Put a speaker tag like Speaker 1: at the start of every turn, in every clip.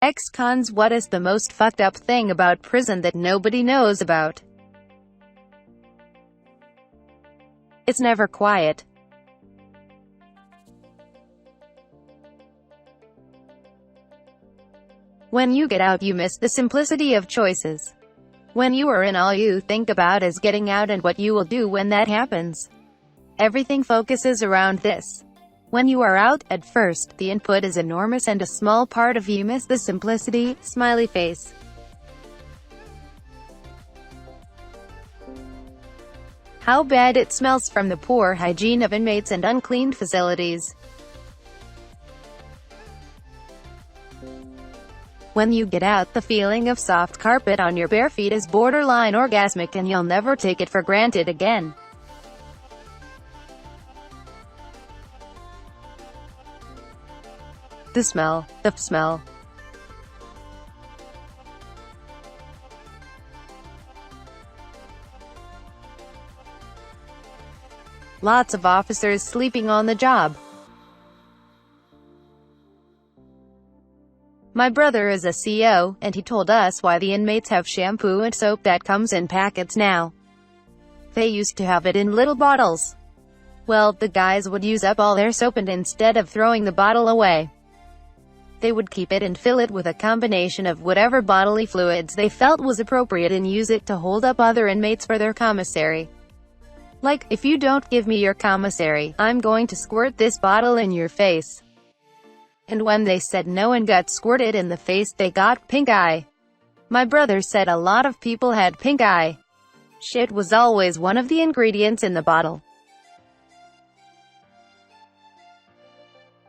Speaker 1: Ex-cons. What is the most fucked up thing about prison that nobody knows about? It's never quiet. When you get out, you miss the simplicity of choices. When you are in, all you think about is getting out and what you will do when that happens. Everything focuses around this. When you are out, at first, the input is enormous and a small part of you miss the simplicity. Smiley face. How bad it smells from the poor hygiene of inmates and uncleaned facilities. When you get out, the feeling of soft carpet on your bare feet is borderline orgasmic and you'll never take it for granted again. The smell. Lots of officers sleeping on the job. My brother is a CO, and he told us why the inmates have shampoo and soap that comes in packets now. They used to have it in little bottles. Well, the guys would use up all their soap and instead of throwing the bottle away, they would keep it and fill it with a combination of whatever bodily fluids they felt was appropriate and use it to hold up other inmates for their commissary. Like, if you don't give me your commissary, I'm going to squirt this bottle in your face. And when they said no and got squirted in the face, they got pink eye. My brother said a lot of people had pink eye. Shit was always one of the ingredients in the bottle.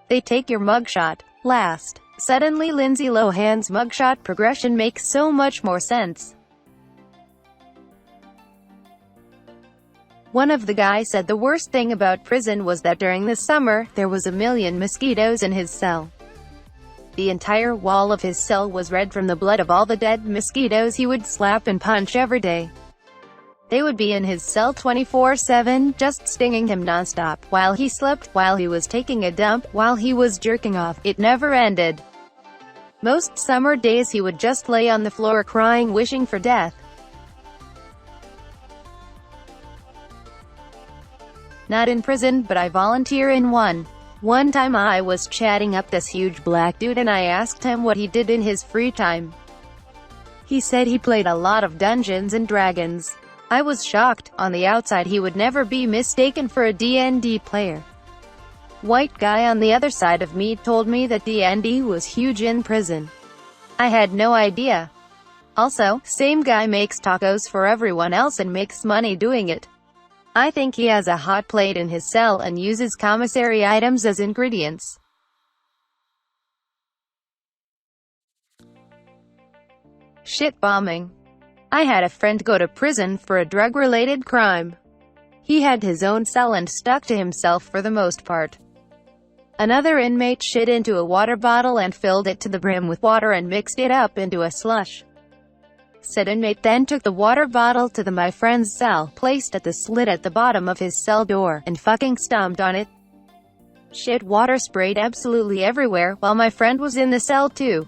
Speaker 1: They take your mugshot last. Suddenly Lindsay Lohan's mugshot progression makes so much more sense. One of the guys said the worst thing about prison was that during the summer, there was 1 million mosquitoes in his cell. The entire wall of his cell was red from the blood of all the dead mosquitoes he would slap and punch every day. They would be in his cell 24/7, just stinging him nonstop, while he slept, while he was taking a dump, while he was jerking off. It never ended. Most summer days he would just lay on the floor crying, wishing for death. Not in prison, but I volunteer in one. One time I was chatting up this huge black dude and I asked him what he did in his free time. He said he played a lot of Dungeons and Dragons. I was shocked. On the outside he would never be mistaken for a D&D player. White guy on the other side of me told me that D&D was huge in prison. I had no idea. Also, same guy makes tacos for everyone else and makes money doing it. I think he has a hot plate in his cell and uses commissary items as ingredients. Shit bombing. I had a friend go to prison for a drug-related crime. He had his own cell and stuck to himself for the most part. Another inmate shit into a water bottle and filled it to the brim with water and mixed it up into a slush. Said inmate then took the water bottle to my friend's cell, placed at the slit at the bottom of his cell door, and fucking stomped on it. Shit water sprayed absolutely everywhere, while my friend was in the cell too.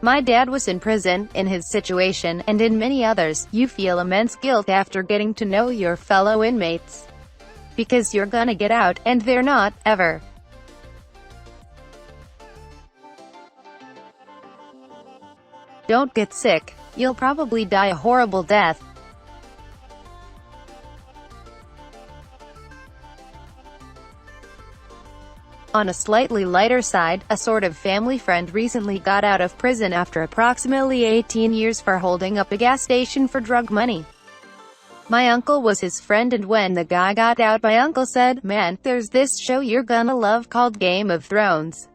Speaker 1: My dad was in prison. In his situation, and in many others, you feel immense guilt after getting to know your fellow inmates. Because you're gonna get out, and they're not, ever. Don't get sick. You'll probably die a horrible death. On a slightly lighter side, a sort of family friend recently got out of prison after approximately 18 years for holding up a gas station for drug money. My uncle was his friend, and when the guy got out, my uncle said, "Man, there's this show you're gonna love called Game of Thrones."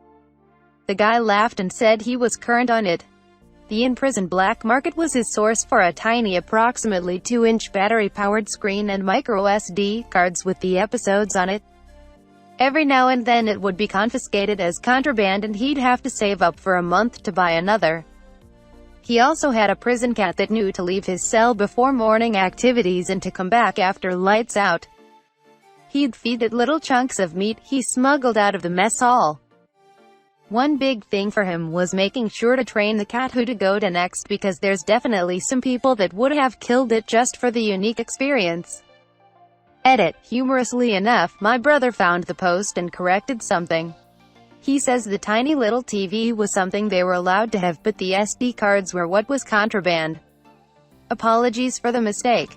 Speaker 1: The guy laughed and said he was current on it. The in-prison black market was his source for a tiny approximately 2-inch battery-powered screen and micro SD cards with the episodes on it. Every now and then it would be confiscated as contraband and he'd have to save up for a month to buy another. He also had a prison cat that knew to leave his cell before morning activities and to come back after lights out. He'd feed it little chunks of meat he smuggled out of the mess hall. One big thing for him was making sure to train the cat who to go to next, because there's definitely some people that would have killed it just for the unique experience. Edit. Humorously enough, my brother found the post and corrected something. He says the tiny little TV was something they were allowed to have, but the SD cards were what was contraband. Apologies for the mistake.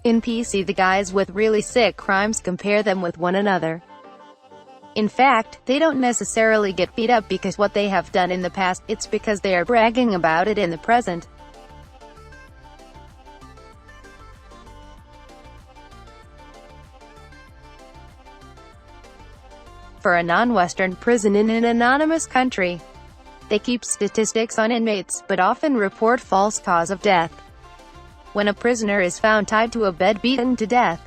Speaker 1: In PC, the guys with really sick crimes compare them with one another. In fact, they don't necessarily get beat up because what they have done in the past, it's because they are bragging about it in the present. For a non-Western prison in an anonymous country, they keep statistics on inmates, but often report false cause of death. When a prisoner is found tied to a bed beaten to death,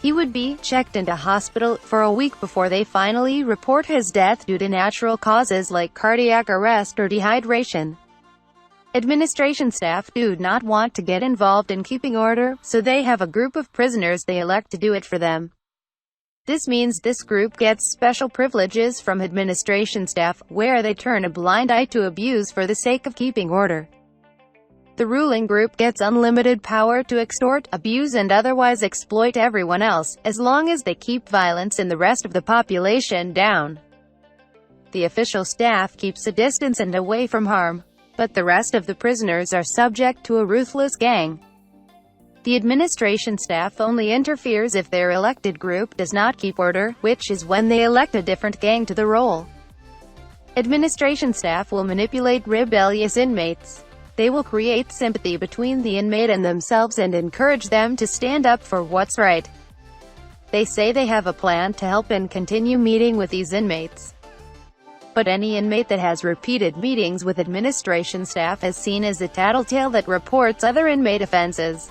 Speaker 1: he would be checked into hospital for a week before they finally report his death due to natural causes like cardiac arrest or dehydration. Administration staff do not want to get involved in keeping order, so they have a group of prisoners they elect to do it for them. This means this group gets special privileges from administration staff, where they turn a blind eye to abuse for the sake of keeping order. The ruling group gets unlimited power to extort, abuse and otherwise exploit everyone else, as long as they keep violence in the rest of the population down. The official staff keeps a distance and away from harm, but the rest of the prisoners are subject to a ruthless gang. The administration staff only interferes if their elected group does not keep order, which is when they elect a different gang to the role. Administration staff will manipulate rebellious inmates. They will create sympathy between the inmate and themselves and encourage them to stand up for what's right. They say they have a plan to help and continue meeting with these inmates. But any inmate that has repeated meetings with administration staff is seen as a tattletale that reports other inmate offenses.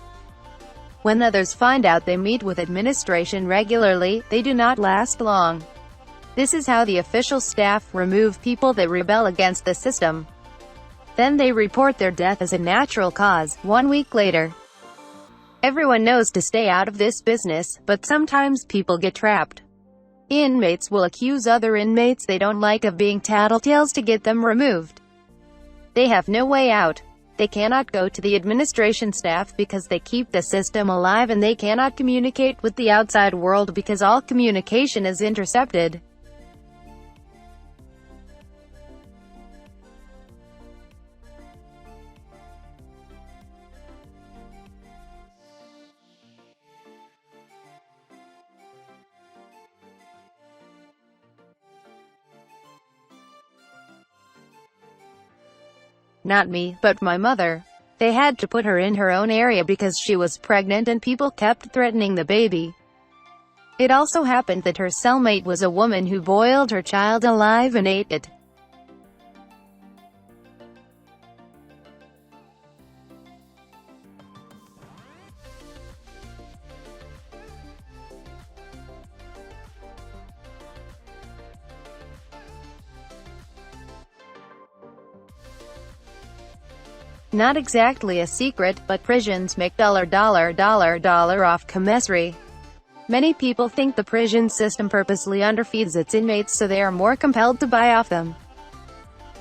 Speaker 1: When others find out they meet with administration regularly, they do not last long. This is how the official staff remove people that rebel against the system. Then they report their death as a natural cause, 1 week later. Everyone knows to stay out of this business, but sometimes people get trapped. Inmates will accuse other inmates they don't like of being tattletales to get them removed. They have no way out. They cannot go to the administration staff because they keep the system alive, and they cannot communicate with the outside world because all communication is intercepted. Not me, but my mother. They had to put her in her own area because she was pregnant and people kept threatening the baby. It also happened that her cellmate was a woman who boiled her child alive and ate it. Not exactly a secret, but prisons make dollar off commissary. Many people think the prison system purposely underfeeds its inmates so they are more compelled to buy off them.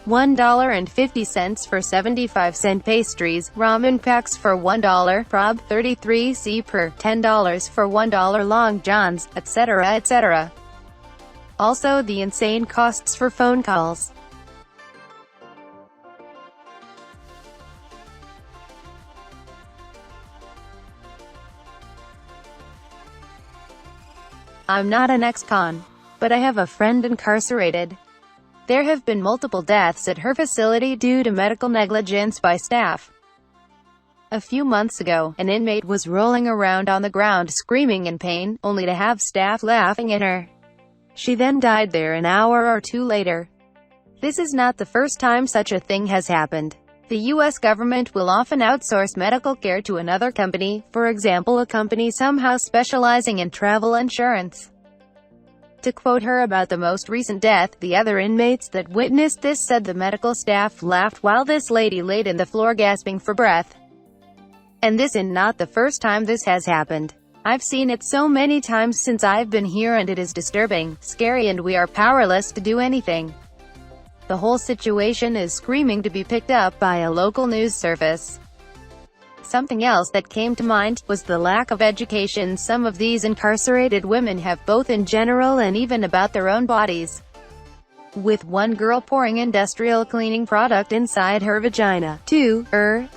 Speaker 1: $1.50 for 75-cent pastries, ramen packs for $1, prob 33c per, $10 for $1 long johns, etc., etc. Also the insane costs for phone calls. I'm not an ex-con, but I have a friend incarcerated. There have been multiple deaths at her facility due to medical negligence by staff. A few months ago, an inmate was rolling around on the ground screaming in pain, only to have staff laughing at her. She then died there an hour or two later. This is not the first time such a thing has happened. The U.S. government will often outsource medical care to another company, for example a company somehow specializing in travel insurance. To quote her about the most recent death, the other inmates that witnessed this said the medical staff laughed while this lady laid on the floor gasping for breath. And this is not the first time this has happened. I've seen it so many times since I've been here and it is disturbing, scary, and we are powerless to do anything. The whole situation is screaming to be picked up by a local news service. Something else that came to mind was the lack of education some of these incarcerated women have, both in general and even about their own bodies. With one girl pouring industrial cleaning product inside her vagina to,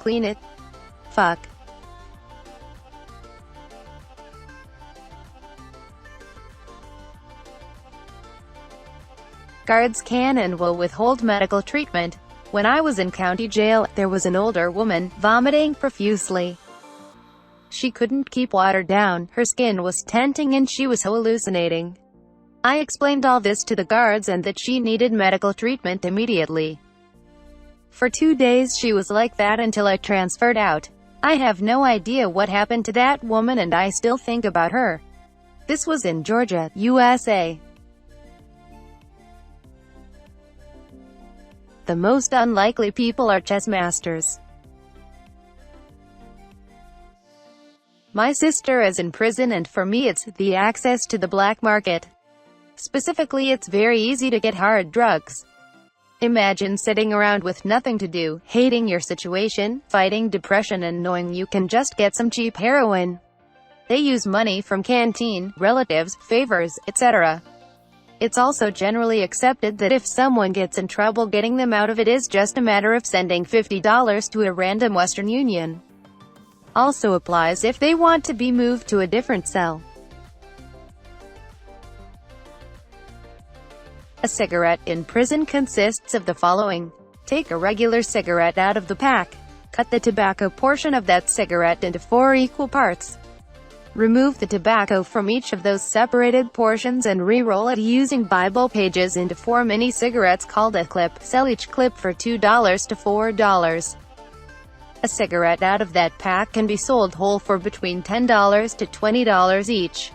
Speaker 1: clean it. Fuck. Guards can and will withhold medical treatment. When I was in county jail, there was an older woman, vomiting profusely. She couldn't keep water down, her skin was tinting and she was hallucinating. I explained all this to the guards and that she needed medical treatment immediately. For 2 days she was like that until I transferred out. I have no idea what happened to that woman and I still think about her. This was in Georgia, USA. The most unlikely people are chess masters. My sister is in prison and for me it's the access to the black market. Specifically, it's very easy to get hard drugs. Imagine sitting around with nothing to do, hating your situation, fighting depression and knowing you can just get some cheap heroin. They use money from canteen, relatives, favors, etc. It's also generally accepted that if someone gets in trouble, getting them out of it is just a matter of sending $50 to a random Western Union. Also applies if they want to be moved to a different cell. A cigarette in prison consists of the following. Take a regular cigarette out of the pack. Cut the tobacco portion of that cigarette into 4 equal parts. Remove the tobacco from each of those separated portions and re-roll it using Bible pages into 4 mini cigarettes called a clip. Sell each clip for $2 to $4. A cigarette out of that pack can be sold whole for between $10 to $20 each.